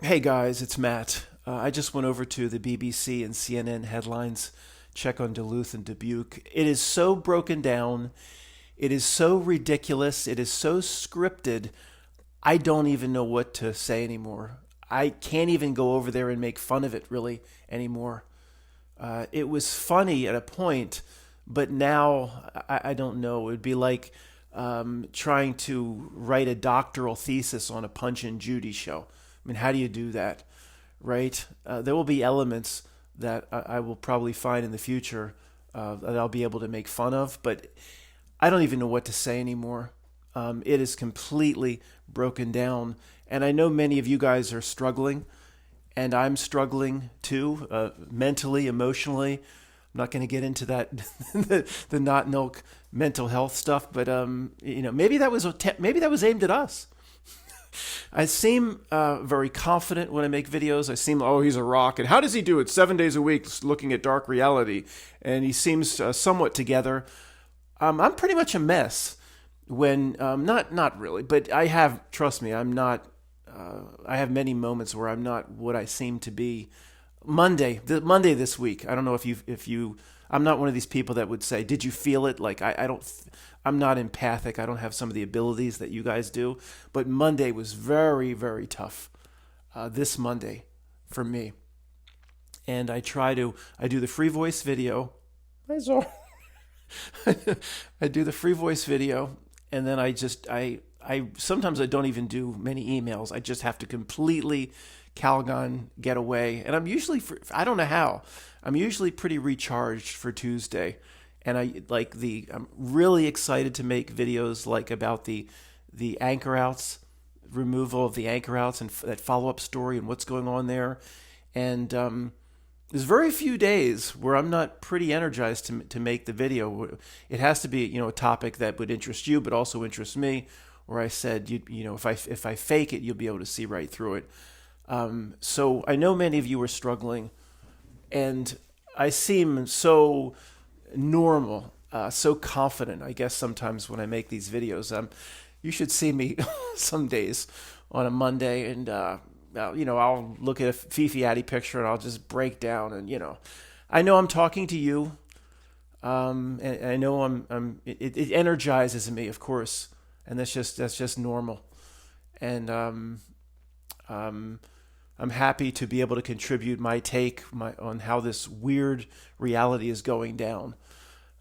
Hey guys, it's Matt. I just went over to the BBC and CNN headlines, check on Duluth and Dubuque. It is so broken down. It is so ridiculous. It is so scripted. I don't even know what to say anymore. I can't even go over there and make fun of it really anymore. It was funny at a point, but now I don't know. It would be like trying to write a doctoral thesis on a Punch and Judy show. I mean, how do you do that, right? There will be elements that I will probably find in the future that I'll be able to make fun of, but I don't even know what to say anymore. It is completely broken down, and I know many of you guys are struggling, and I'm struggling too, mentally, emotionally. I'm not going to get into that, the not milk mental health stuff, but maybe maybe that was aimed at us. I seem very confident when I make videos. I seem, oh, he's a rock. And how does he do it 7 days a week looking at dark reality? And he seems somewhat together. I'm pretty much a mess when, not really, but trust me, I'm not, I have many moments where I'm not what I seem to be. Monday this week, I don't know if you, I'm not one of these people that would say, did you feel it? Like, I'm not empathic. I don't have some of the abilities that you guys do. But Monday was very, very tough. This Monday for me. And I do the free voice video. I do the free voice video. And then I sometimes I don't even do many emails. I just have to completely Calgon get away. And I'm usually, I don't know how, I'm usually pretty recharged for Tuesday. And I'm really excited to make videos like about the anchor outs, removal of the anchor outs and that follow-up story and what's going on there. And there's very few days where I'm not pretty energized to make the video. It has to be, a topic that would interest you, but also interest me. Where I said, if I fake it, you'll be able to see right through it. So I know many of you are struggling, and I seem so normal, so confident. I guess sometimes when I make these videos, you should see me some days on a Monday, and I'll look at a Fifi Addy picture and I'll just break down, and I know I'm talking to you, and I know it energizes me, of course, and that's just normal, and I'm happy to be able to contribute my take on how this weird reality is going down.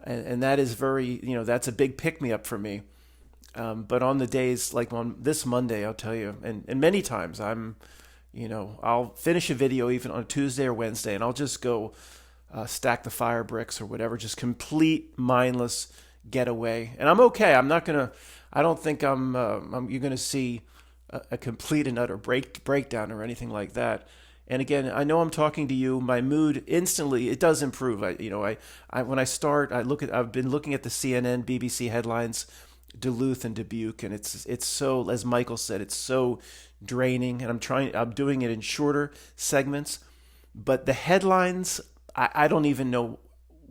And that is very, that's a big pick-me-up for me. But on the days, like on this Monday, I'll tell you, and many times I'll finish a video even on Tuesday or Wednesday, and I'll just go stack the fire bricks or whatever, just complete mindless getaway. And I'm okay. I don't think you're going to see a complete and utter breakdown or anything like that. And again, I know I'm talking to you. My mood instantly, it does improve. When I start, I've been looking at the CNN, BBC headlines, Duluth and Dubuque, and it's so, as Michael said, it's so draining. And I'm doing it in shorter segments, but the headlines, I don't even know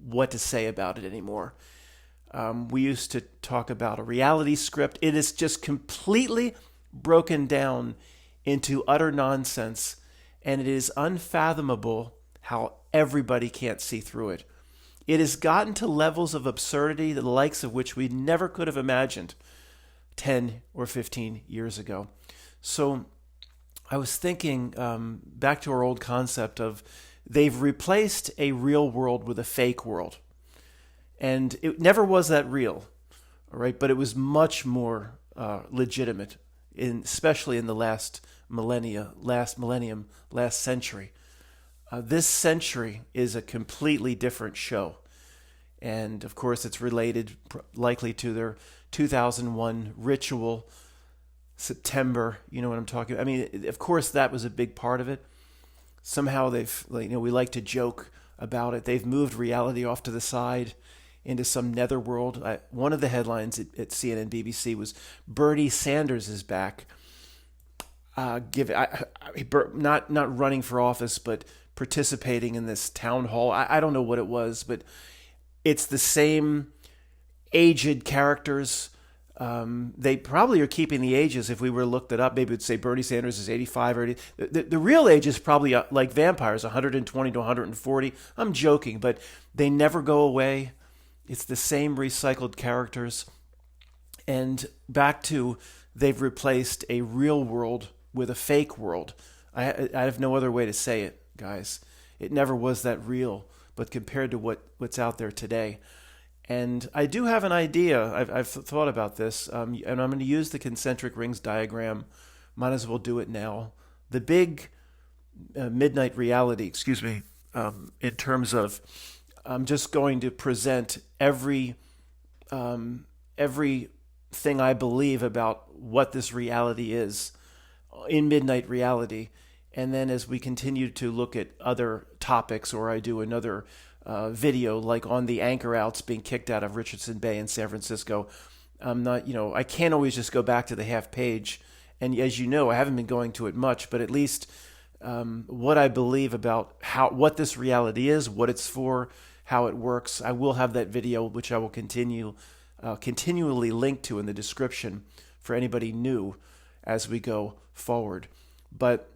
what to say about it anymore. We used to talk about a reality script. It is just completely broken down into utter nonsense, and it is unfathomable how everybody can't see through it. It has gotten to levels of absurdity, the likes of which we never could have imagined 10 or 15 years ago. So I was thinking back to our old concept of they've replaced a real world with a fake world. And it never was that real, all right? But it was much more legitimate, especially in the last century. This century is a completely different show. And of course, it's related likely to their 2001 ritual, September. You know what I'm talking about? I mean, of course, that was a big part of it. Somehow we like to joke about it. They've moved reality off to the side into some netherworld. One of the headlines at CNN BBC was Bernie Sanders is back. Not running for office, but participating in this town hall. I don't know what it was, but it's the same aged characters They probably are keeping the ages. If we were to look that up, maybe we'd say Bernie Sanders is 85 or 80. The real age is probably like vampires, 120 to 140. I'm joking, but they never go away. It's the same recycled characters. And back to, they've replaced a real world with a fake world. I have no other way to say it, guys. It never was that real, but compared to what's out there today. And I do have an idea. I've thought about this, and I'm going to use the concentric rings diagram. Might as well do it now. The big midnight reality, excuse me, in terms of, I'm just going to present everything I believe about what this reality is in midnight reality. And then as we continue to look at other topics, or I do another video like on the anchor outs being kicked out of Richardson Bay in San Francisco, I'm not, I can't always just go back to the half page. And as you know, I haven't been going to it much, but at least what I believe about what this reality is, what it's for, how it works. I will have that video, which I will continually link to in the description for anybody new as we go forward. But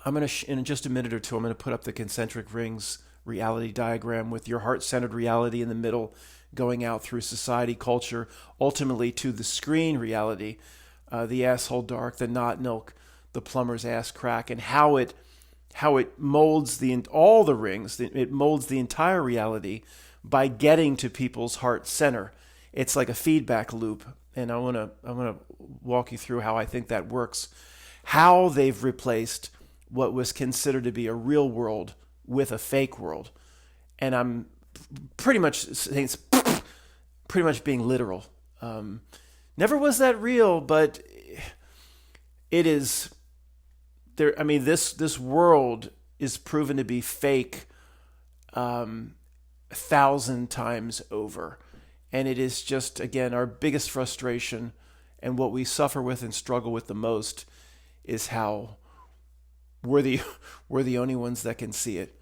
I'm going to, in just a minute or two, I'm going to put up the concentric rings reality diagram with your heart-centered reality in the middle, going out through society, culture, ultimately to the screen reality, the asshole dark, the not milk, the plumber's ass crack, and how it molds all the rings. It molds the entire reality by getting to people's heart center. It's like a feedback loop, and I'm gonna walk you through how I think that works, how they've replaced what was considered to be a real world with a fake world. And I'm pretty much saying it's pretty much being literal. Never was that real, but it is there. I mean, this world is proven to be fake 1,000 times over. And it is just, again, our biggest frustration, and what we suffer with and struggle with the most is how we're the only ones that can see it.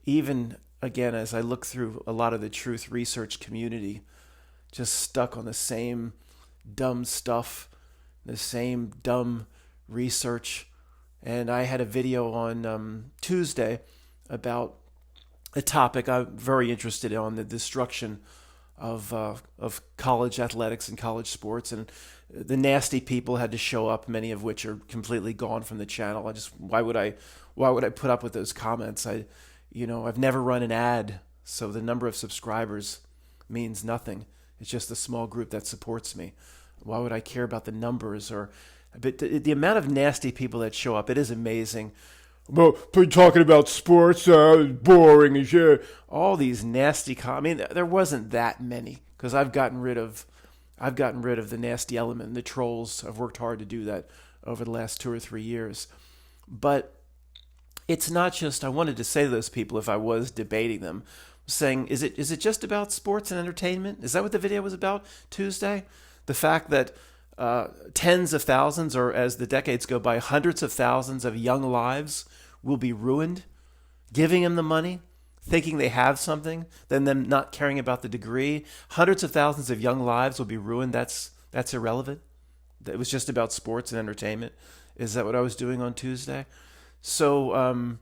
Even, again, as I look through a lot of the truth research community, just stuck on the same dumb stuff, the same dumb research. And I had a video on Tuesday about a topic I'm very interested in, the destruction of college athletics and college sports, and the nasty people had to show up, many of which are completely gone from the channel. Why would I put up with those comments? I've never run an ad, so the number of subscribers means nothing. It's just a small group that supports me. Why would I care about the numbers? But the amount of nasty people that show up, it is amazing. Well, talking about sports, boring as shit. All these nasty comments. I mean, there wasn't that many, because I've gotten rid of the nasty element, the trolls. I've worked hard to do that over the last 2 or 3 years. But it's not just, I wanted to say to those people, if I was debating them, saying, is it just about sports and entertainment? Is that what the video was about Tuesday? The fact that tens of thousands, or as the decades go by, hundreds of thousands of young lives will be ruined, giving them the money, thinking they have something, then them not caring about the degree. Hundreds of thousands of young lives will be ruined. That's irrelevant. It was just about sports and entertainment. Is that what I was doing on Tuesday? So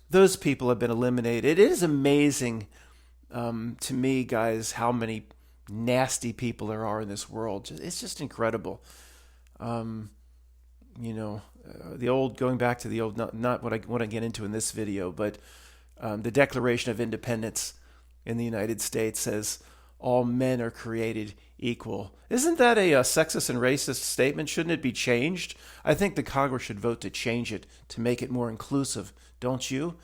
those people have been eliminated. It is amazing to me, guys, how many nasty people there are in this world. It's just incredible. The old, going back to the old, not what I want to get into in this video, but the Declaration of Independence in the United States says all men are created equal. Isn't that a sexist and racist statement? Shouldn't it be changed? I think the Congress should vote to change it, to make it more inclusive, don't you?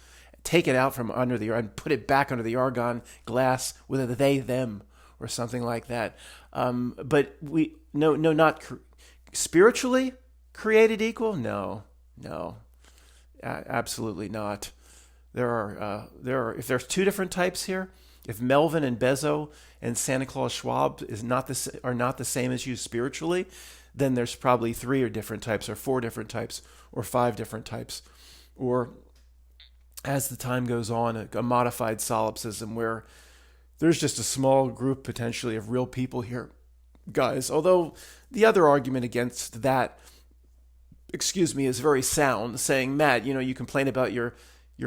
Take it out from under and put it back under the argon glass with a they, them, or something like that. But spiritually created equal? No, absolutely not. There are if there's 2 different types here, if Melvin and Bezos and Santa Claus Schwab are not the same as you spiritually, then there's probably 3 or different types, or 4 different types, or 5 different types, or as the time goes on, a modified solipsism where there's just a small group potentially of real people here guys. Although the other argument against that, is very sound, saying, Matt, you complain about your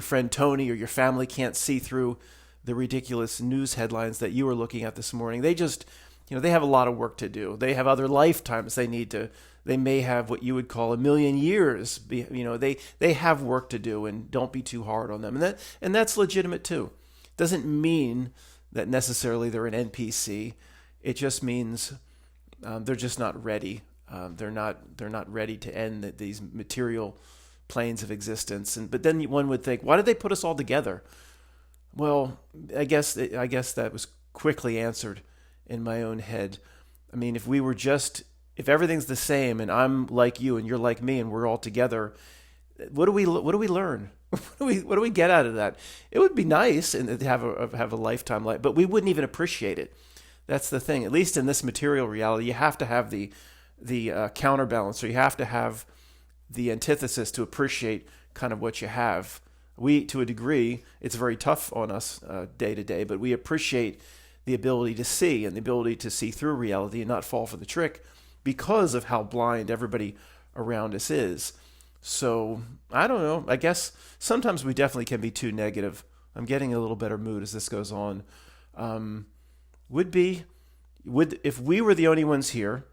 friend Tony or your family can't see through the ridiculous news headlines that you were looking at this morning. They just, they have a lot of work to do. They have other lifetimes they may have what you would call a million years. They have work to do, and don't be too hard on them. And that's legitimate too. Doesn't mean that necessarily they're an NPC. It just means they're just not ready. They're not ready to end these material planes of existence. But then one would think, why did they put us all together? Well, I guess that was quickly answered in my own head. I mean, if everything's the same, and I'm like you and you're like me, and we're all together, what do we learn? What do we get out of that? It would be nice and to have a lifetime life, but we wouldn't even appreciate it. That's the thing. At least in this material reality, you have to have the counterbalance, or you have to have the antithesis to appreciate kind of what you have. We, to a degree, it's very tough on us day to day, but we appreciate the ability to see and the ability to see through reality and not fall for the trick because of how blind everybody around us is. So, I don't know. I guess sometimes we definitely can be too negative. I'm getting a little better mood as this goes on. If we were the only ones here,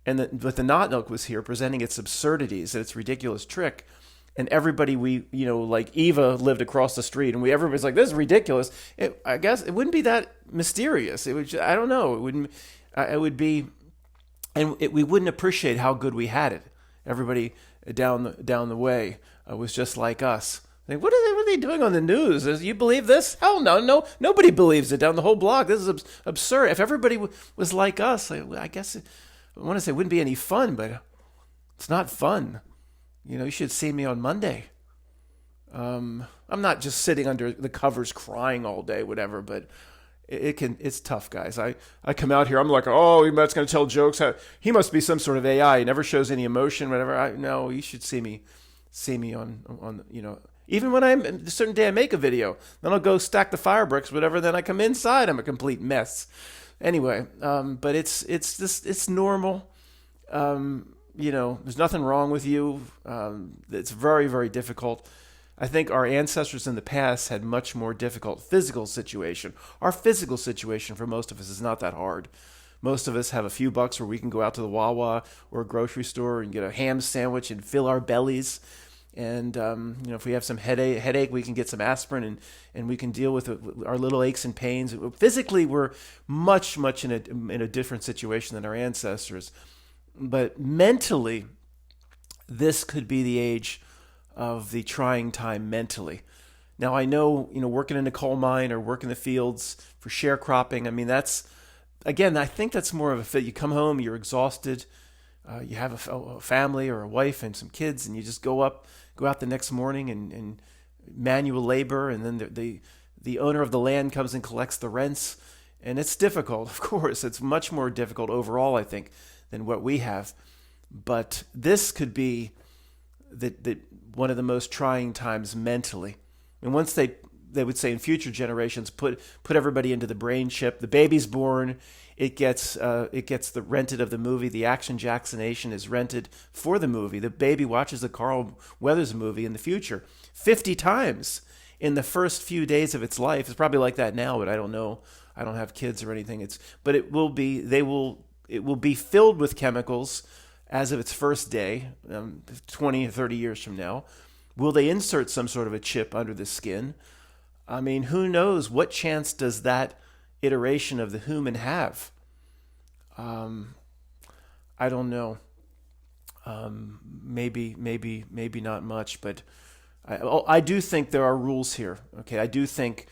and but the Not Milk was here presenting its absurdities and its ridiculous trick, and everybody like Eva lived across the street, and everybody's like, this is ridiculous. I guess it wouldn't be that mysterious. It would. I don't know. It wouldn't. It would be, and we wouldn't appreciate how good we had it. Everybody down the way was just like us. Like, what are they doing on the news? You believe this? Hell no, nobody believes it down the whole block. This is absurd. If everybody was like us, I guess I want to say it wouldn't be any fun, but it's not fun. You should see me on Monday. I'm not just sitting under the covers crying all day, whatever, but it's tough, guys. I come out here, I'm like, oh, Matt's going to tell jokes. He must be some sort of AI. He never shows any emotion, whatever. No, you should see me on even when a certain day I make a video, then I'll go stack the fire bricks, whatever. Then I come inside, I'm a complete mess. Anyway, but it's normal. There's nothing wrong with you. It's very, very difficult. I think our ancestors in the past had much more difficult physical situation. Our physical situation for most of us is not that hard. Most of us have a few bucks where we can go out to the Wawa or a grocery store and get a ham sandwich and fill our bellies. And if we have some headache, we can get some aspirin and we can deal with our little aches and pains. Physically, we're much in a different situation than our ancestors. But mentally, this could be the age of the trying time mentally. Now, I know, working in a coal mine or working the fields for sharecropping, I mean, I think that's more of a fit. You come home, you're exhausted, you have a family or a wife and some kids, and you just go out the next morning and manual labor, and then the owner of the land comes and collects the rents, and it's difficult, of course. It's much more difficult overall, I think, than what we have. But this could be the one of the most trying times mentally. And once they would say in future generations, put everybody into the brain chip. The baby's born, it gets the rented of the movie. The Action Jacksonation is rented for the movie. The baby watches the Carl Weathers movie in the future 50 times in the first few days of its life. It's probably like that now, but I don't know. I don't have kids or anything. It will be filled with chemicals as of its first day, 20 or 30 years from now. Will they insert some sort of a chip under the skin? I mean, who knows? What chance does that iteration of the human have? I don't know. Maybe not much, but I do think there are rules here. Okay, I do think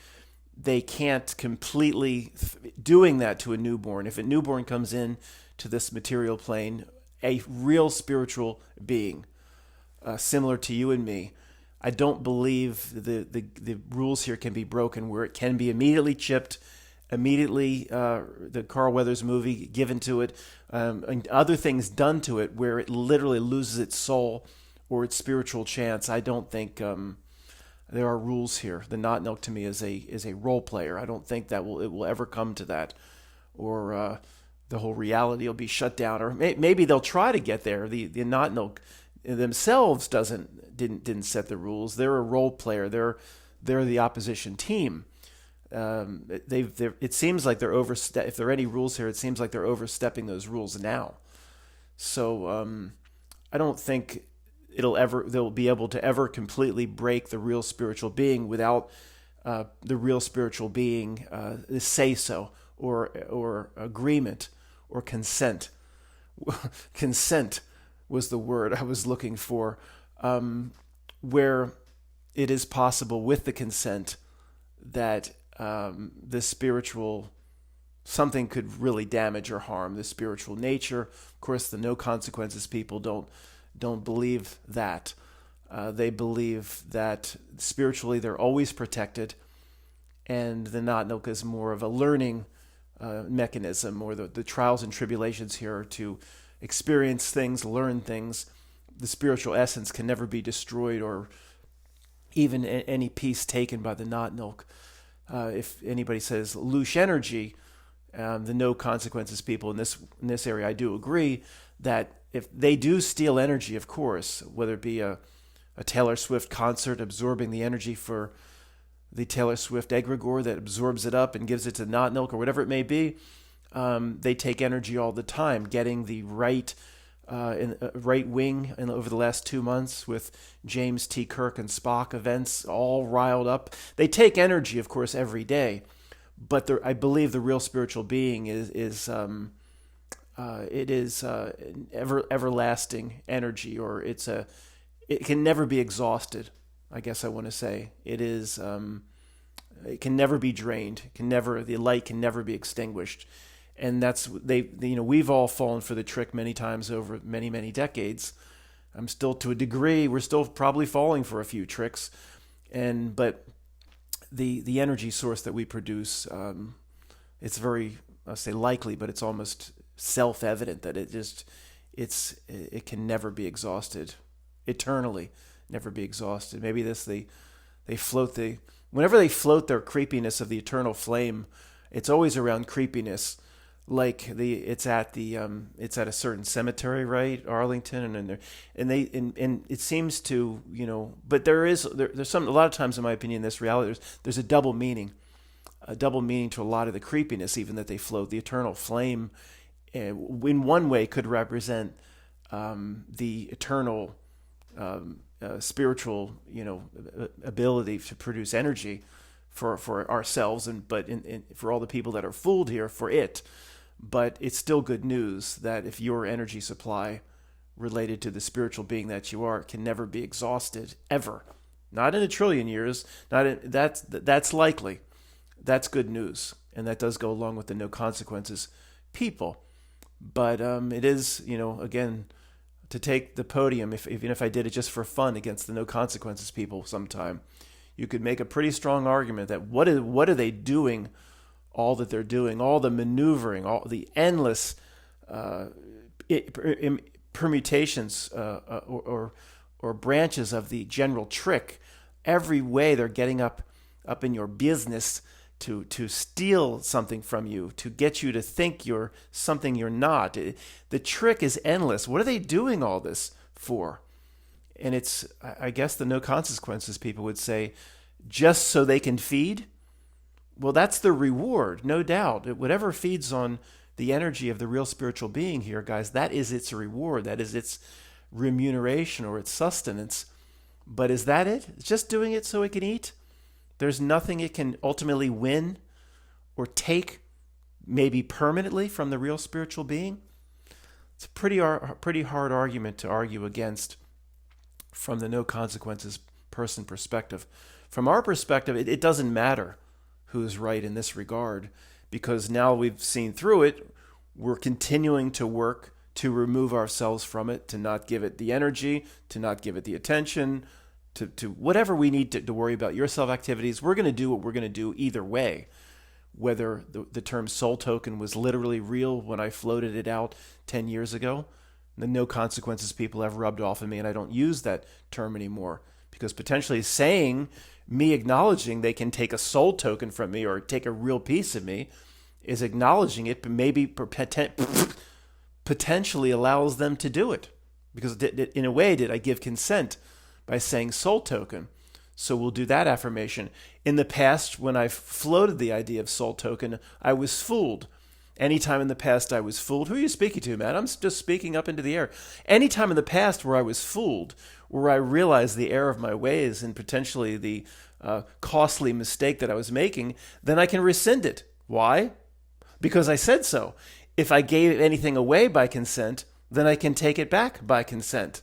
they can't completely doing that to a newborn. If a newborn comes in to this material plane, a real spiritual being, similar to you and me, I don't believe the rules here can be broken where it can be immediately chipped, immediately the Carl Weathers movie given to it, and other things done to it where it literally loses its soul or its spiritual chance. I don't think there are rules here. The Not Milk to me is a role player. I don't think it will ever come to that, or the whole reality will be shut down, or maybe they'll try to get there. The not themselves didn't set the rules. They're a role player. They're the opposition team. It seems like they're overstep. If there are any rules here, it seems like they're overstepping those rules now. So I don't think they'll be able to ever completely break the real spiritual being without the real spiritual being say so or agreement or consent. Consent was the word I was looking for, where it is possible with the consent that the spiritual something could really damage or harm the spiritual nature. Of course, the no consequences people don't believe that. They believe that spiritually they're always protected, and the not is more of a learning mechanism, or the trials and tribulations here are to experience things, learn things. The spiritual essence can never be destroyed or even any piece taken by the not milk. If anybody says loose energy, the no consequences people in this area, I do agree that if they do steal energy, of course, whether it be a Taylor Swift concert absorbing the energy for the Taylor Swift egregore that absorbs it up and gives it to not milk or whatever it may be, they take energy all the time, getting the right wing over the last 2 months with James T. Kirk and Spock events all riled up. They take energy, of course, every day, but I believe the real spiritual being is everlasting energy, or it can never be exhausted. I guess I want to say it is. It can never be drained. The light can never be extinguished. And that's we've all fallen for the trick many times over many decades. I'm still, to a degree, we're still probably falling for a few tricks, but the energy source that we produce, it's very, I'll say likely, but it's almost self-evident that it can never be exhausted, eternally, never be exhausted. Maybe whenever they float their creepiness of the eternal flame, it's always around creepiness. Like it's at a certain cemetery, right, Arlington, and it seems to, but there's a lot of times, in my opinion, in this reality, there's a double meaning to a lot of the creepiness, even that they float. The eternal flame, in one way, could represent the eternal spiritual, ability to produce energy for ourselves, but for all the people that are fooled here for it. But it's still good news that if your energy supply related to the spiritual being that you are can never be exhausted, ever. Not in a trillion years. That's likely. That's good news. And that does go along with the no consequences people. But it is, again, to take the podium, even if I did it just for fun against the no consequences people sometime, you could make a pretty strong argument that what are they doing? All that they're doing, all the maneuvering, all the endless permutations or branches of the general trick. Every way they're getting up in your business to steal something from you, to get you to think you're something you're not. The trick is endless. What are they doing all this for? And it's, I guess, the no consequences people would say, just so they can feed. Well, that's the reward, no doubt. Whatever feeds on the energy of the real spiritual being here, guys, that is its reward. That is its remuneration or its sustenance. But is that it? It's just doing it so it can eat? There's nothing it can ultimately win or take, maybe permanently, from the real spiritual being? It's a pretty hard argument to argue against from the no consequences person perspective. From our perspective, it doesn't matter who's right in this regard, because now we've seen through it. We're continuing to work to remove ourselves from it, to not give it the energy, to not give it the attention, to whatever we need to worry about. Your self-activities, we're going to do what we're going to do either way. Whether the term soul token was literally real when I floated it out 10 years ago, the no consequences people have rubbed off on me, and I don't use that term anymore, because potentially me acknowledging they can take a soul token from me or take a real piece of me is acknowledging it, but maybe potentially allows them to do it. Because in a way, did I give consent by saying soul token? So we'll do that affirmation. In the past, when I floated the idea of soul token, I was fooled. Anytime in the past I was fooled, who are you speaking to, man? I'm just speaking up into the air. Anytime in the past where I was fooled, where I realized the error of my ways and potentially the costly mistake that I was making, then I can rescind it. Why? Because I said so. If I gave anything away by consent, then I can take it back by consent.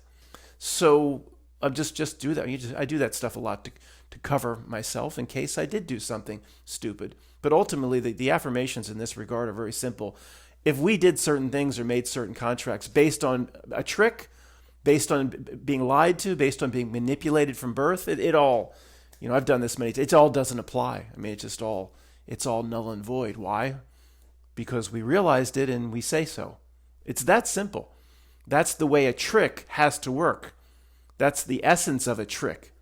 So I'll just do that. I do that stuff a lot to cover myself in case I did do something stupid. But ultimately, the affirmations in this regard are very simple. If we did certain things or made certain contracts based on a trick, based on being lied to, based on being manipulated from birth, it all, I've done this many times. It all doesn't apply. I mean, it's all null and void. Why? Because we realized it and we say so. It's that simple. That's the way a trick has to work. That's the essence of a trick.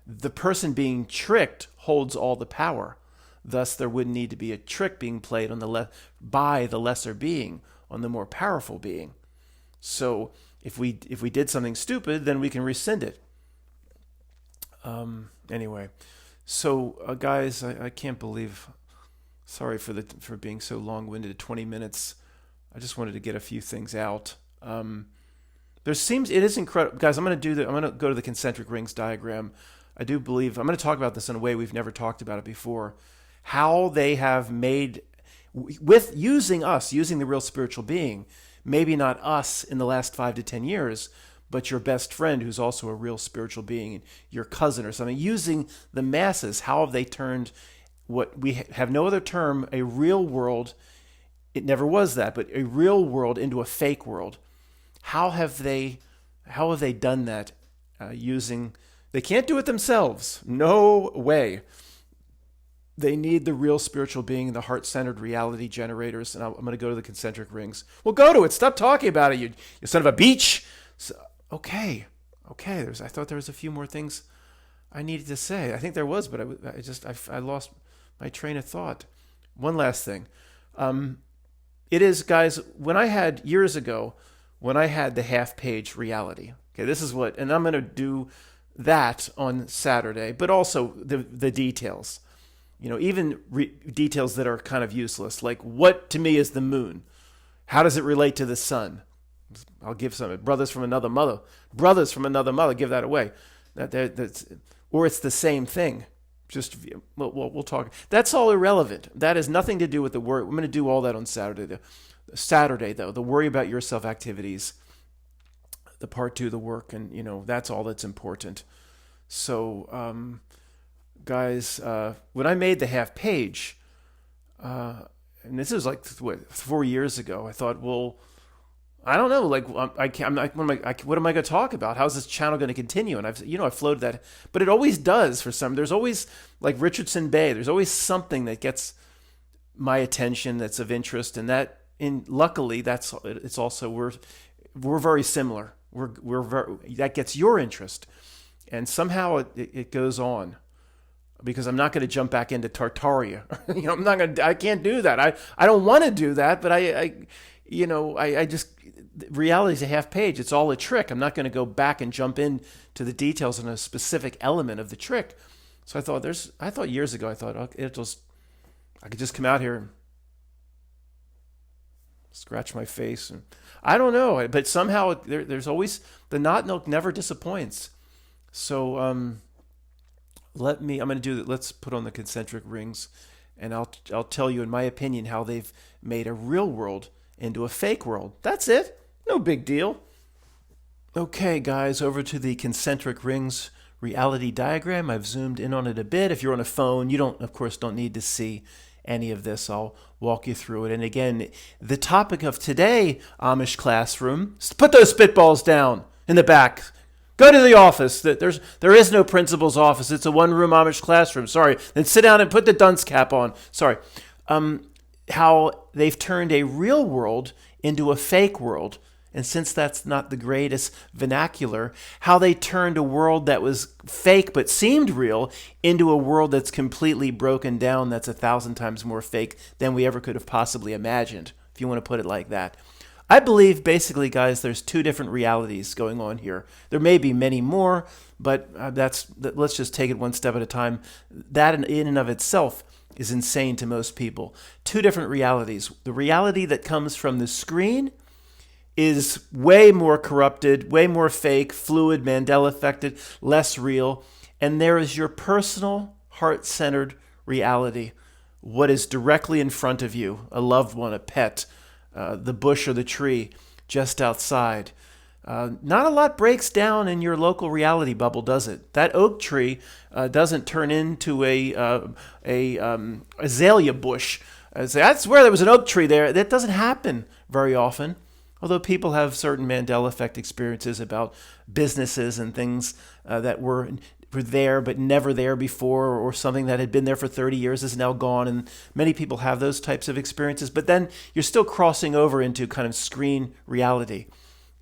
The person being tricked holds all the power. Thus, there wouldn't need to be a trick being played on by the lesser being on the more powerful being. So, if we did something stupid, then we can rescind it. Anyway, so guys, I can't believe. Sorry for being so long-winded. 20 minutes. I just wanted to get a few things out. It is incredible, guys. I'm going to go to the concentric rings diagram. I do believe I'm going to talk about this in a way we've never talked about it before. How they have made, using the real spiritual being, maybe not us in the last 5 to 10 years, but your best friend who's also a real spiritual being, your cousin or something, using the masses. How have they turned what we have no other term, a real world, it never was that, but a real world into a fake world? How have they done that using? They can't do it themselves. No way. They need the real spiritual being, the heart-centered reality generators. And I'm going to go to the concentric rings. Well, go to it. Stop talking about it, you son of a beach. So, okay. I thought there was a few more things I needed to say. I think there was, but I lost my train of thought. One last thing. It is, guys, years ago, when I had the half-page reality. Okay, this is and I'm going to do that on Saturday, but also the details. Even details that are kind of useless, like what to me is the moon? How does it relate to the sun? I'll give some. Brothers from another mother, give that away. Or it's the same thing. We'll talk. That's all irrelevant. That has nothing to do with the worry. I'm going to do all that on Saturday. Saturday, though, the worry about yourself activities, the part 2, the work, and that's all that's important. So, guys, when I made the half page, and this is like 4 years ago, I thought, well, I don't know, what am I going to talk about? How's this channel going to continue? And I've floated that, but it always does for some. There's always, like Richardson Bay, there's always something that gets my attention that's of interest, and luckily it's also we're very similar. That gets your interest, and somehow it goes on. Because I'm not going to jump back into Tartaria. I can't do that. I don't want to do that, but I just, reality is a half page. It's all a trick. I'm not going to go back and jump in to the details on a specific element of the trick. So I thought years ago, I could just come out here and scratch my face. And I don't know, but somehow there's always, the knot milk never disappoints. So, let's put on the concentric rings, and I'll tell you, in my opinion, how they've made a real world into a fake world. That's it. No big deal. Okay, guys, over to the concentric rings reality diagram. I've zoomed in on it a bit. If you're on a phone, you don't need to see any of this. I'll walk you through it. And again, the topic of today, Amish classroom, put those spitballs down in the back. Go to the office. There is no principal's office. It's a one-room Amish classroom. Sorry. Then sit down and put the dunce cap on. Sorry. How they've turned a real world into a fake world. And since that's not the greatest vernacular, how they turned a world that was fake but seemed real into a world that's completely broken down, that's 1,000 times more fake than we ever could have possibly imagined, if you want to put it like that. I believe basically, guys, there's two different realities going on here. There may be many more, but let's just take it one step at a time. That in and of itself is insane to most people. Two different realities. The reality that comes from the screen is way more corrupted, way more fake, fluid, Mandela affected, less real. And there is your personal, heart-centered reality. What is directly in front of you, a loved one, a pet, the bush or the tree just outside. Not a lot breaks down in your local reality bubble, does it? That oak tree doesn't turn into a azalea bush. That's where there was an oak tree there. That doesn't happen very often. Although people have certain Mandela effect experiences about businesses and things that were there but never there before, or something that had been there for 30 years is now gone, and many people have those types of experiences. But then you're still crossing over into kind of screen reality.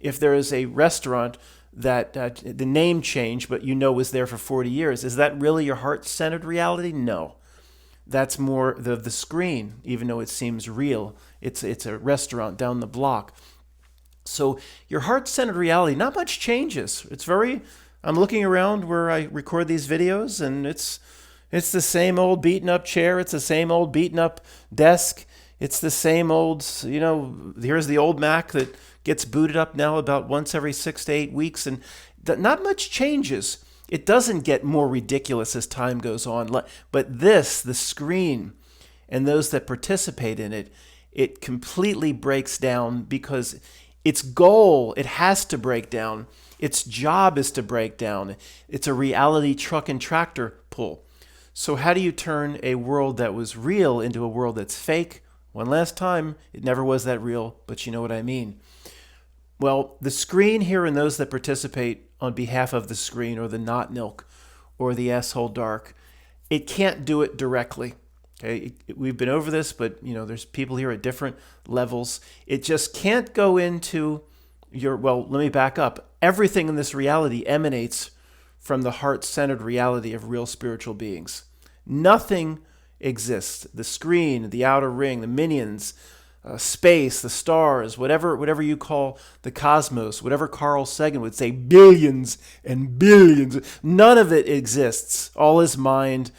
If there is a restaurant that the name changed but was there for 40 years, is that really your heart-centered reality? No. That's more the screen, even though it seems real. It's a restaurant down the block. So your heart-centered reality, not much changes. I'm looking around where I record these videos, and it's the same old beaten up chair. It's the same old beaten up desk. It's the same old, here's the old Mac that gets booted up now about once every 6 to 8 weeks, and not much changes. It doesn't get more ridiculous as time goes on. But the screen, and those that participate in it, it completely breaks down because its goal, it has to break down. Its job is to break down. It's a reality truck and tractor pull. So how do you turn a world that was real into a world that's fake? One last time, it never was that real, but you know what I mean. Well, the screen here and those that participate on behalf of the screen, or the not milk, or the asshole dark, it can't do it directly. Okay, we've been over this, but there's people here at different levels. It just can't go into let me back up. Everything in this reality emanates from the heart-centered reality of real spiritual beings. Nothing exists. The screen, the outer ring, the minions, space, the stars, whatever you call the cosmos, whatever Carl Sagan would say, billions and billions. None of it exists. All is mind.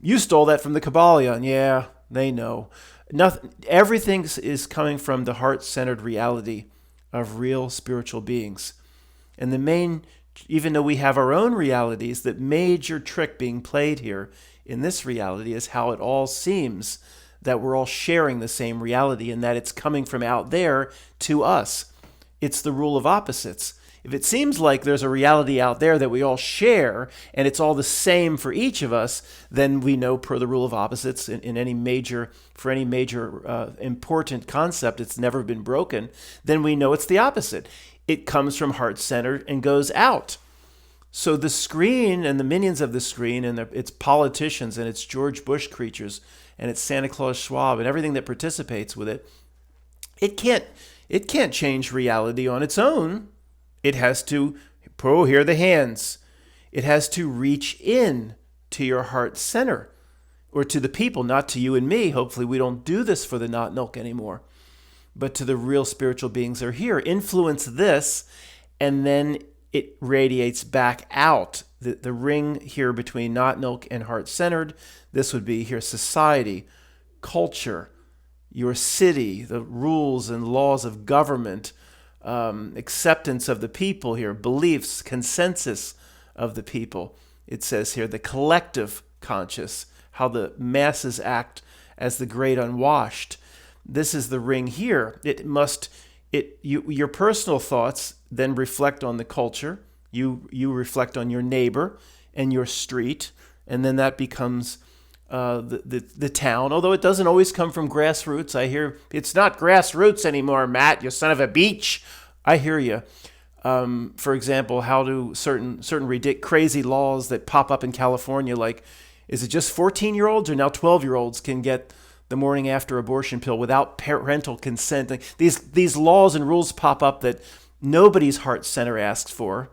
You stole that from the Kabbalion. Yeah, they know. Nothing. Everything is coming from the heart-centered reality of real spiritual beings. And even though we have our own realities, the major trick being played here in this reality is how it all seems that we're all sharing the same reality, and that it's coming from out there to us. It's the rule of opposites. If it seems like there's a reality out there that we all share, and it's all the same for each of us, then we know, per the rule of opposites, in any major important concept, it's never been broken, then we know it's the opposite. It comes from heart-centered and goes out. So the screen and the minions of the screen, and its politicians and its George Bush creatures and its Santa Claus Schwab and everything that participates with it, it can't change reality on its own. It has to, here are the hands. It has to reach in to your heart center, or to the people, not to you and me. Hopefully we don't do this for the not milk anymore, but to the real spiritual beings that are here. Influence this, and then it radiates back out. The ring here between not milk and heart-centered, this would be here society, culture, your city, the rules and laws of government, acceptance of the people here, beliefs, consensus of the people. It says here the collective conscious, how the masses act as the great unwashed. This is the ring here. Your personal thoughts then reflect on the culture. You reflect on your neighbor and your street, and then that becomes the town. Although it doesn't always come from grassroots. I hear it's not grassroots anymore, Matt. You son of a beach. I hear you. For example, how do certain crazy laws that pop up in California, like, is it just 14-year-olds or now 12-year-olds can get the morning after abortion pill without parental consent. Like, these laws and rules pop up that nobody's heart center asks for.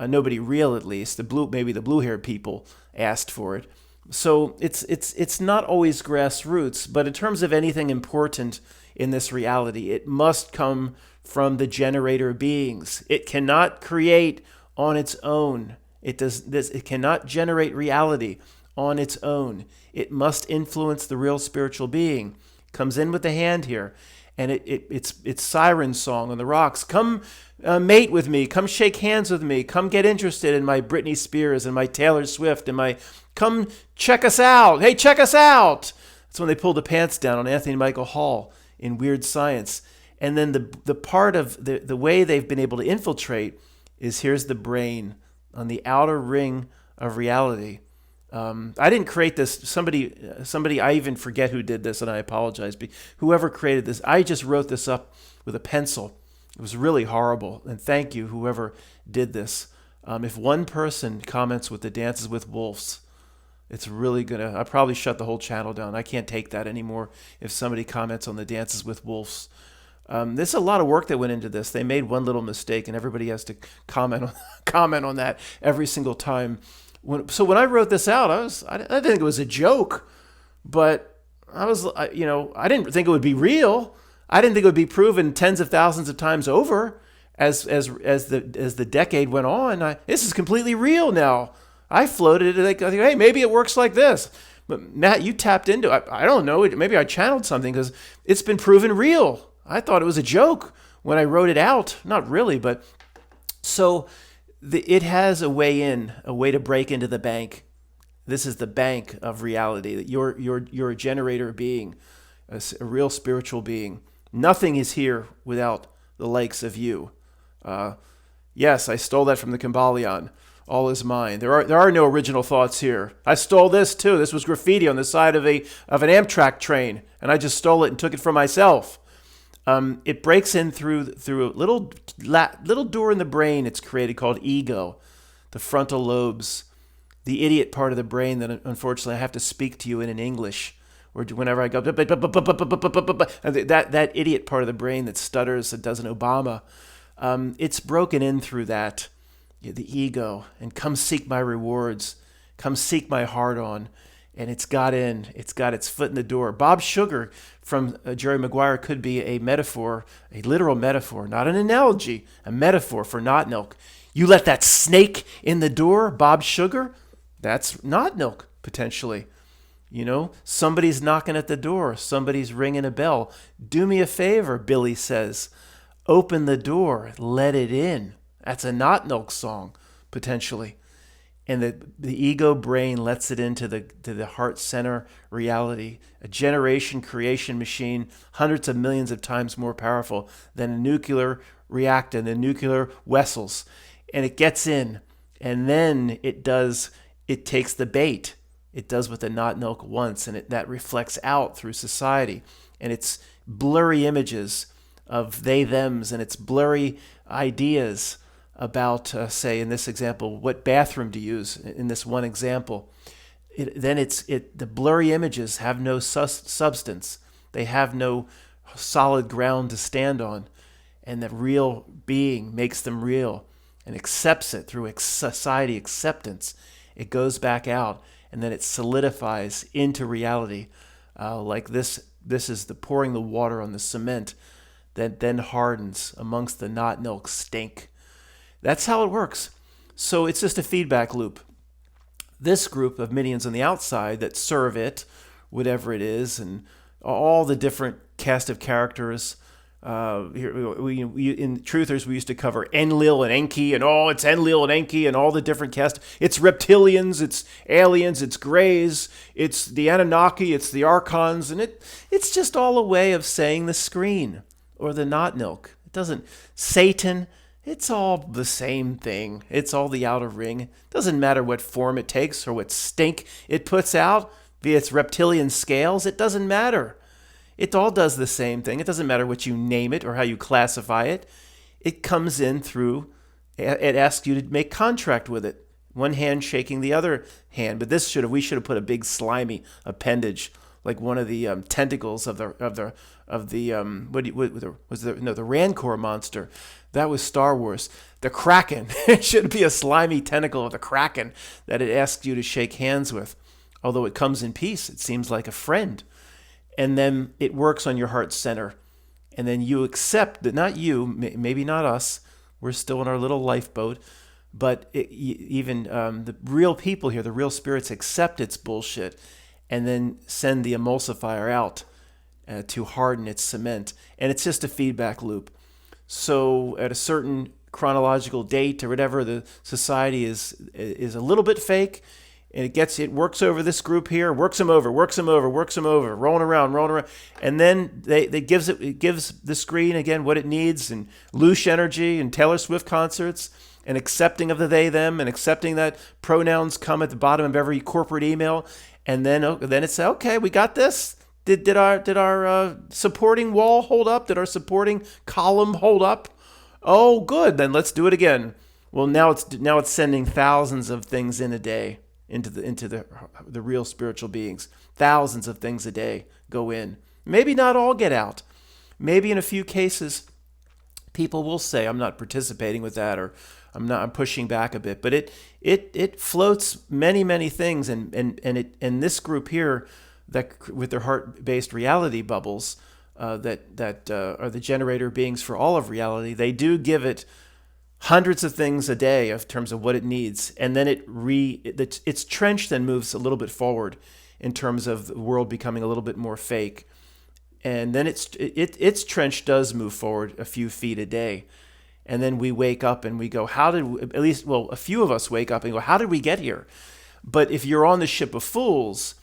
Nobody real, at least. Maybe the blue-haired people asked for it. So it's not always grassroots, but in terms of anything important in this reality, it must come from the generator beings. It cannot create on its own. It cannot generate reality on its own. It must influence the real spiritual being. Comes in with the hand here, and it's siren song on the rocks. Come mate with me. Come shake hands with me. Come get interested in my Britney Spears and my Taylor Swift and my come check us out. Hey, check us out. That's when they pulled the pants down on Anthony Michael Hall in Weird Science. And then the part of the way they've been able to infiltrate is here's the brain on the outer ring of reality. I didn't create this. Somebody, I even forget who did this, and I apologize. But whoever created this, I just wrote this up with a pencil. It was really horrible, and thank you, whoever did this. If one person comments with the Dances with Wolves, it's really I probably shut the whole channel down. I can't take that anymore if somebody comments on the Dances with Wolves. There's a lot of work that went into this. They made one little mistake, and everybody has to comment on that every single time. So when I wrote this out, I didn't think it was a joke, but I didn't think it would be real. I didn't think it would be proven tens of thousands of times over as the decade went on. This is completely real now. I floated it like, hey, maybe it works like this. But Matt, you tapped into it. I don't know. Maybe I channeled something because it's been proven real. I thought it was a joke when I wrote it out. Not really, but so it has a way in, a way to break into the bank. This is the bank of reality. That you're a generator being, a real spiritual being. Nothing is here without the likes of you. Yes, I stole that from the Kybalion. All is mine. There are no original thoughts here. I stole this too. This was graffiti on the side of an Amtrak train, and I just stole it and took it for myself. It breaks in through a little door in the brain. It's created called ego, the frontal lobes, the idiot part of the brain that unfortunately I have to speak to you in English. Or whenever I go, that idiot part of the brain that stutters, that does an Obama, it's broken in through that, the ego, and come seek my rewards, come seek my heart on, and it's got its foot in the door. Bob Sugar from Jerry Maguire could be a metaphor, a literal metaphor, not an analogy, a metaphor for not milk. You let that snake in the door, Bob Sugar, that's not milk, potentially. Somebody's knocking at the door. Somebody's ringing a bell. Do me a favor, Billy says. Open the door. Let it in. That's a not milk song, potentially. And the ego brain lets it into the heart center reality. A generation creation machine, hundreds of millions of times more powerful than a nuclear reactor, the nuclear vessels. And it gets in. And then it takes the bait. It does what the not milk wants, and that reflects out through society. And it's blurry images of they, thems, and it's blurry ideas about, say, in this example, what bathroom to use in this one example. The blurry images have no substance. They have no solid ground to stand on. And the real being makes them real and accepts it through society acceptance. It goes back out. And then it solidifies into reality, like this. This is the pouring the water on the cement that then hardens amongst the not milk stink. That's how it works. So it's just a feedback loop. This group of minions on the outside that serve it, whatever it is, and all the different cast of characters. In Truthers, we used to cover Enlil and Enki, and it's Enlil and Enki, and all the different cast. It's reptilians, it's aliens, it's greys, it's the Anunnaki, it's the Archons, and it's just all a way of saying the screen or the not milk. It doesn't Satan. It's all the same thing. It's all the outer ring. It doesn't matter what form it takes or what stink it puts out via its reptilian scales. It doesn't matter. It all does the same thing. It doesn't matter what you name it or how you classify it. It comes in through, it asks you to make contract with it. One hand shaking the other hand. But we should have put a big slimy appendage like one of the tentacles of the the Rancor monster. That was Star Wars. The Kraken. It should be a slimy tentacle of the Kraken that it asks you to shake hands with. Although it comes in peace, it seems like a friend. And then it works on your heart center. And then you accept that, not you, maybe not us, we're still in our little lifeboat, but even the real people here, the real spirits, accept its bullshit and then send the emulsifier out to harden its cement. And it's just a feedback loop. So at a certain chronological date or whatever, the society is a little bit fake, and it works over this group here, works them over, rolling around, and then it gives the screen again what it needs, and loose energy and Taylor Swift concerts, and accepting of the they them, and accepting that pronouns come at the bottom of every corporate email, and then it's okay, we got this. Did our supporting wall hold up? Did our supporting column hold up? Oh, good. Then let's do it again. Well, now it's sending thousands of things in a day into the real spiritual beings. Thousands of things a day go in. Maybe not all get out. Maybe in a few cases, people will say, "I'm not participating with that," or I'm pushing back a bit. But it floats many things, and this group here, that with their heart-based reality bubbles, that are the generator beings for all of reality, they do give it hundreds of things a day in terms of what it needs, and then its trench then moves a little bit forward in terms of the world becoming a little bit more fake, and then its trench does move forward a few feet a day, and then we wake up and we go, a few of us wake up and go, how did we get here? But if you're on the ship of fools,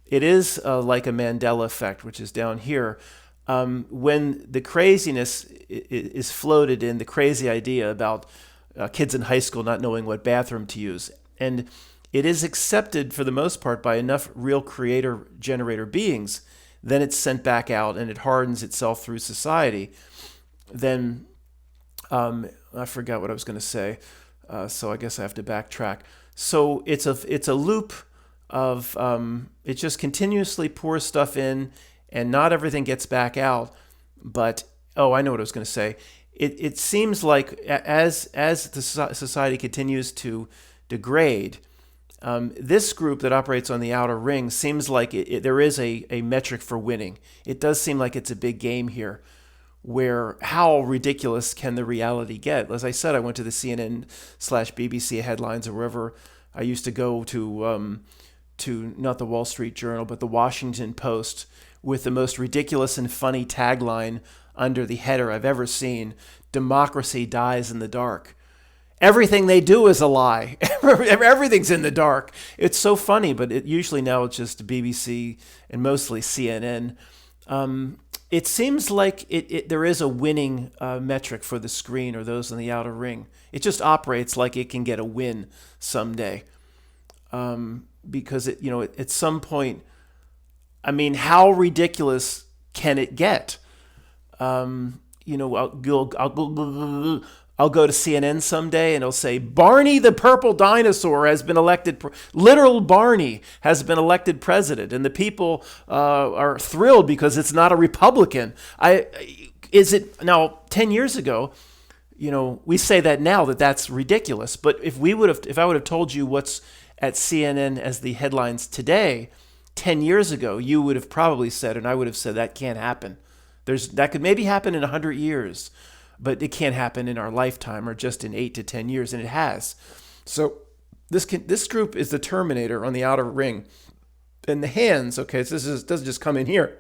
it is like a Mandela effect, which is down here. When the craziness is floated in, the crazy idea about kids in high school not knowing what bathroom to use, and it is accepted for the most part by enough real creator-generator beings, then it's sent back out and it hardens itself through society. Then, I forgot what I was going to say, so I guess I have to backtrack. So it's a loop of it just continuously pours stuff in, and not everything gets back out. But I know what I was going to say. It seems like as the society continues to degrade, this group that operates on the outer ring seems like there is a metric for winning. It does seem like it's a big game here, where how ridiculous can the reality get? As I said, I went to the CNN/BBC headlines, or wherever I used to go to not the Wall Street Journal, but the Washington Post, with the most ridiculous and funny tagline under the header I've ever seen: "Democracy dies in the dark." Everything they do is a lie. Everything's in the dark. It's so funny, but usually now it's just BBC and mostly CNN. It seems like there is a winning metric for the screen or those in the outer ring. It just operates like it can get a win someday. Because at some point, I mean, how ridiculous can it get? I'll go to CNN someday and it'll say, Barney the purple dinosaur has been elected, literal Barney has been elected president, and the people are thrilled because it's not a Republican. Now, 10 years ago, we say that now that's ridiculous, but if I would have told you what's at CNN as the headlines today, 10 years ago, you would have probably said, and I would have said, that can't happen. That could maybe happen in 100 years, but it can't happen in our lifetime or just in 8 to 10 years, and it has. So this group is the Terminator on the outer ring. And the hands, okay, so this doesn't just come in here.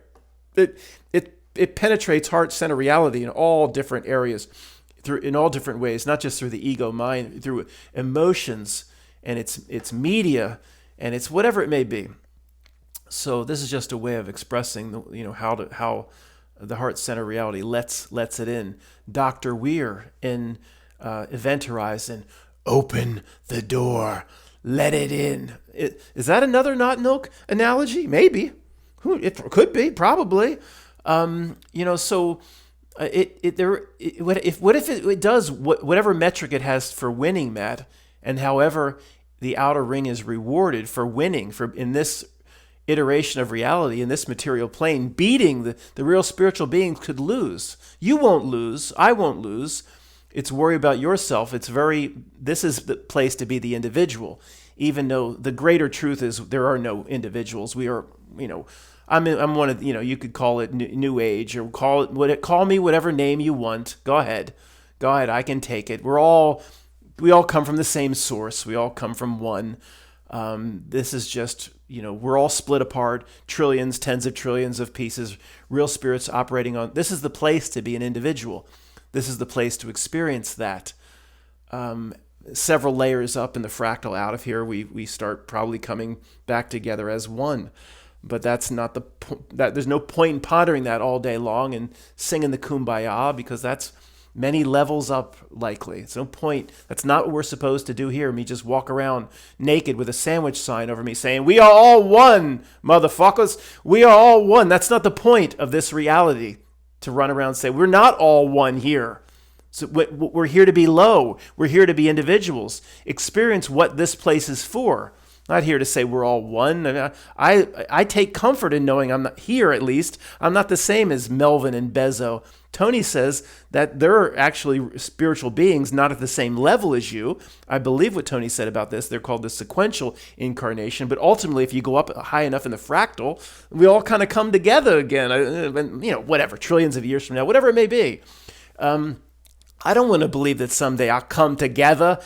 It penetrates heart center reality in all different areas, in all different ways, not just through the ego mind, through emotions, and it's media, and it's whatever it may be. So this is just a way of expressing how the heart center reality lets it in. Dr. Weir in Event Horizon, open the door, let it in. Is that another not milk analogy? Maybe. It could be, probably. So what if it does whatever metric it has for winning, Matt, and however the outer ring is rewarded for winning in this iteration of reality in this material plane, beating the real spiritual beings, could lose. You won't lose. I won't lose. It's worry about yourself. This is the place to be the individual, even though the greater truth is there are no individuals. We are, I'm one of, you could call it new age, or call me whatever name you want. Go ahead. I can take it. We all come from the same source. We all come from one. This is just, we're all split apart, trillions, tens of trillions of pieces, real spirits operating on. This is the place to be an individual. This is the place to experience that. Several layers up in the fractal out of here, we start probably coming back together as one. But that's not there's no point in pondering that all day long and singing the kumbaya, because that's many levels up, likely. It's no point. That's not what we're supposed to do here. Me just walk around naked with a sandwich sign over me saying, "We are all one, motherfuckers. We are all one." That's not the point of this reality, to run around and say, we're not all one here. So we're here to be low. We're here to be individuals. Experience what this place is for. Not here to say we're all one. I take comfort in knowing I'm not here, at least. I'm not the same as Melvin and Bezo. Tony says that they're actually spiritual beings, not at the same level as you. I believe what Tony said about this. They're called the sequential incarnation. But ultimately, if you go up high enough in the fractal, we all kind of come together again. Whatever, trillions of years from now, whatever it may be. I don't want to believe that someday I'll come together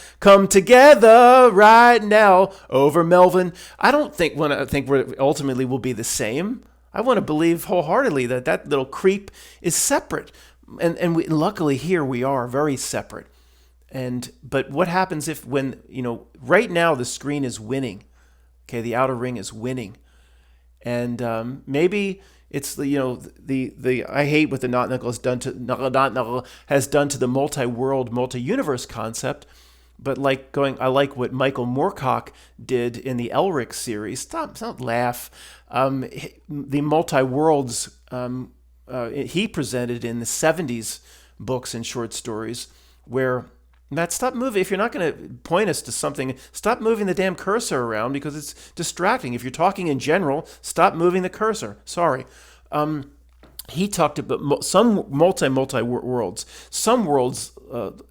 right now over Melvin. I don't think we ultimately will be the same. I want to believe wholeheartedly that little creep is separate, and luckily here we are very separate. But what happens when right now the screen is winning, okay, the outer ring is winning, and maybe it's the I hate what the not knuckle has done to the multi-world, multi-universe concept. But I like what Michael Moorcock did in the Elric series. Don't laugh. The multi-worlds he presented in the 70s books and short stories, where, Matt, stop moving. If you're not going to point us to something, stop moving the damn cursor around, because it's distracting. If you're talking in general, stop moving the cursor. Sorry. He talked about some multi worlds. Some worlds,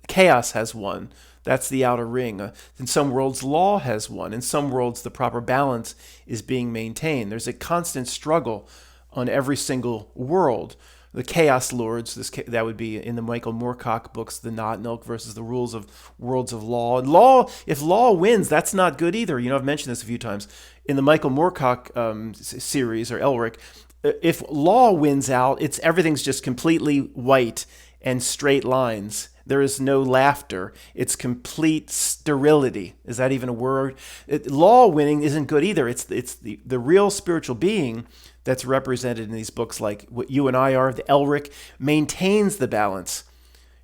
chaos has won. That's the outer ring. In some worlds, law has won. In some worlds, the proper balance is being maintained. There's a constant struggle on every single world. The Chaos Lords, that would be in the Michael Moorcock books, the Not Milk versus the rules of worlds of law. And if law wins, that's not good either. I've mentioned this a few times. In the Michael Moorcock series, or Elric, if law wins out, everything's just completely white and straight lines. There is no laughter. It's complete sterility. Is that even a word? Law winning isn't good either. It's the real spiritual being that's represented in these books, like what you and I are. The Elric maintains the balance.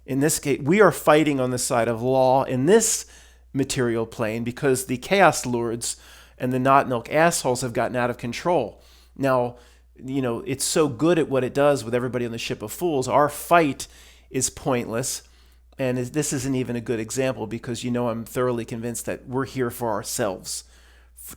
In this case, we are fighting on the side of law in this material plane, because the Chaos Lords and the Not Milk assholes have gotten out of control. Now, it's so good at what it does with everybody on the ship of fools. Our fight is pointless. And this isn't even a good example, because I'm thoroughly convinced that we're here for ourselves,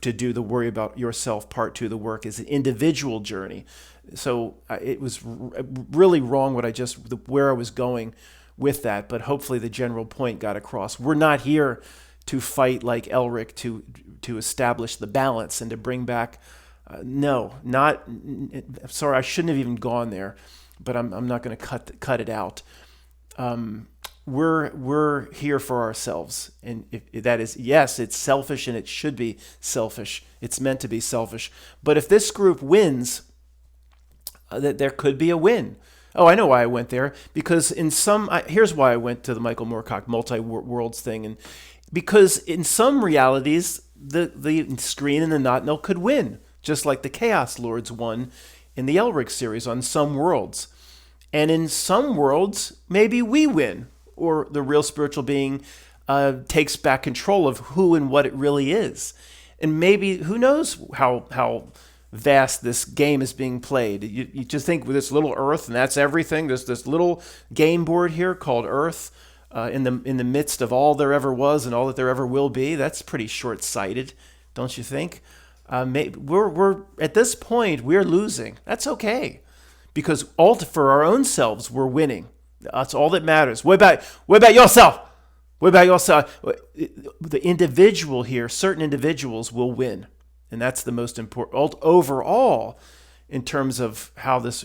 to do the worry about yourself part 2 of the work is an individual journey. So it was really wrong where I was going with that, but hopefully the general point got across. We're not here to fight like Elric to establish the balance and to bring back. Sorry, I shouldn't have even gone there, but I'm not going to cut it out. We're here for ourselves, and that is, yes, it's selfish, and it should be selfish. It's meant to be selfish. But if this group wins, there could be a win. Oh, I know why I went there, because here's why I went to the Michael Moorcock multi-worlds thing, and because in some realities the screen and the Not Milk could win, just like the Chaos Lords won in the Elric series on some worlds, and in some worlds maybe we win. Or the real spiritual being takes back control of who and what it really is. And maybe, who knows how vast this game is being played. You just think with this little Earth, and that's everything. There's this little game board here called Earth in the midst of all there ever was and all that there ever will be. That's pretty short-sighted, don't you think? We're at this point we're losing. That's okay, because for our own selves we're winning. That's all that matters. What about yourself? What about yourself? The individual here, certain individuals will win, and that's the most important overall in terms of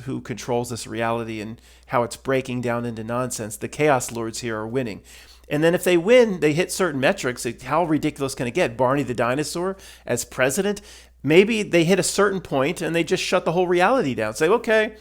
who controls this reality and how it's breaking down into nonsense. The chaos lords here are winning. And then if they win, they hit certain metrics. How ridiculous can it get? Barney the dinosaur as president? Maybe they hit a certain point and they just shut the whole reality down. Say, okay,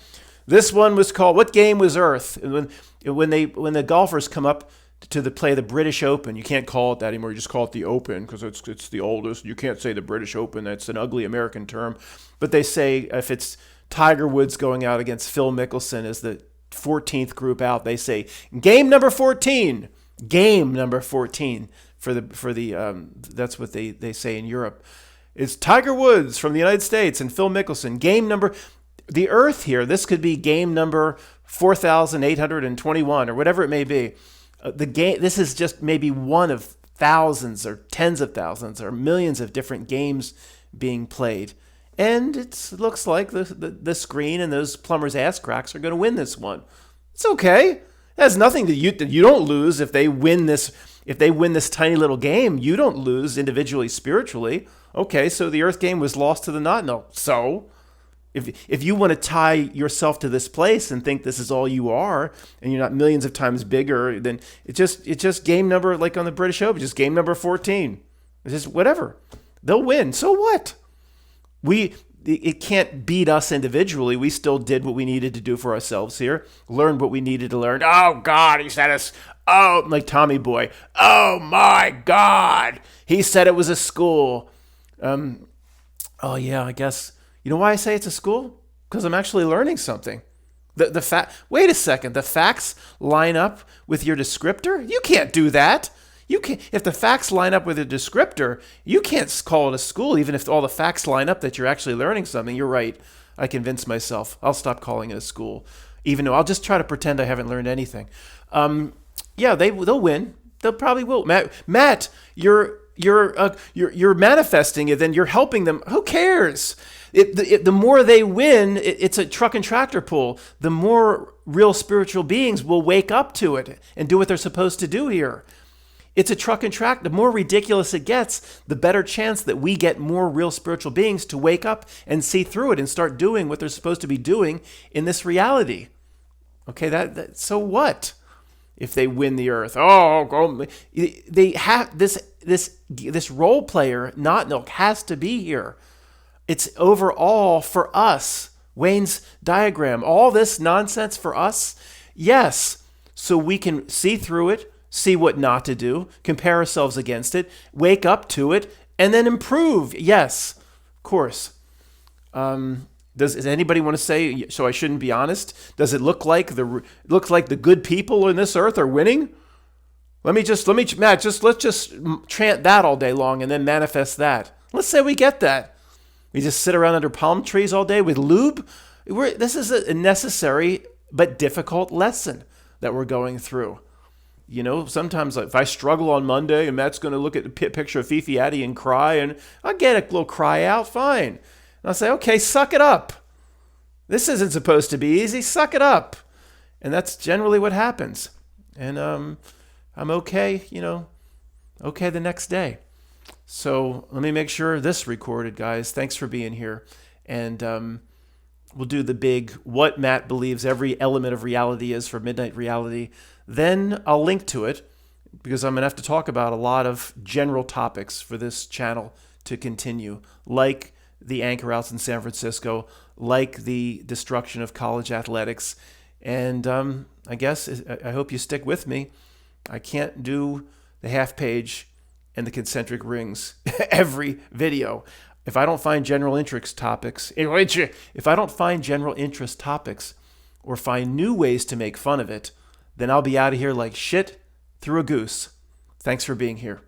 this one was called, what game was Earth? And when the golfers come up to play the British Open, you can't call it that anymore. You just call it the Open because it's the oldest. You can't say the British Open. That's an ugly American term. But they say if it's Tiger Woods going out against Phil Mickelson as the 14th group out, they say game number 14. Game number 14 for the that's what they say in Europe. It's Tiger Woods from the United States and Phil Mickelson. Game number, the Earth here. This could be game number 4,821 or whatever it may be. The game. This is just maybe one of thousands or tens of thousands or millions of different games being played, and it looks like the screen and those plumbers' ass cracks are going to win this one. It's okay. It has nothing to you. You don't lose if they win this. If they win this tiny little game, you don't lose individually, spiritually. Okay, so the Earth game was lost to the not. No, so if you want to tie yourself to this place and think this is all you are, and you're not millions of times bigger, then it's just game number, like on the British Open, just game number 14. It's just whatever. They'll win. So what? It can't beat us individually. We still did what we needed to do for ourselves here, learned what we needed to learn. Oh, God, he said us. Oh, like Tommy Boy. Oh, my God. He said it was a school. Oh, yeah, I guess. You know why I say it's a school? Because I'm actually learning something. Wait a second. The facts line up with your descriptor? You can't do that. You can't. If the facts line up with a descriptor, you can't call it a school, even if all the facts line up that you're actually learning something. You're right. I convinced myself. I'll stop calling it a school, even though I'll just try to pretend I haven't learned anything. Yeah, they'll win. They'll probably will. Matt, you're manifesting it, then you're helping them. Who cares? The more they win, it's a truck and tractor pull. The more real spiritual beings will wake up to it and do what they're supposed to do here. It's a truck and tractor. The more ridiculous it gets, the better chance that we get more real spiritual beings to wake up and see through it and start doing what they're supposed to be doing in this reality. Okay, so what? If they win the Earth, they have this role player, not Milk, has to be here. It's overall for us. Wayne's diagram, all this nonsense for us, yes, so we can see through it, see what not to do, compare ourselves against it, wake up to it, and then improve. Yes, of course. Does anybody want to say, so I shouldn't be honest? Does it look like the good people in this earth are winning? Let's just chant that all day long and then manifest that. Let's say we get that. We just sit around under palm trees all day with lube. This is a necessary but difficult lesson that we're going through. You know, sometimes if I struggle on Monday and Matt's going to look at the picture of Fifi Addy and cry, and I'll get a little cry out, fine. And I'll say, okay, suck it up. This isn't supposed to be easy. Suck it up. And that's generally what happens. And I'm okay, okay the next day. So let me make sure this recorded, guys. Thanks for being here. And we'll do the big what Matt believes every element of reality is for Midnight Reality. Then I'll link to it because I'm going to have to talk about a lot of general topics for this channel to continue, like the anchor outs in San Francisco, like the destruction of college athletics. And I guess I hope you stick with me. I can't do the half page and the concentric rings every video. If I don't find general interest topics, if I don't find general interest topics or find new ways to make fun of it, then I'll be out of here like shit through a goose. Thanks for being here.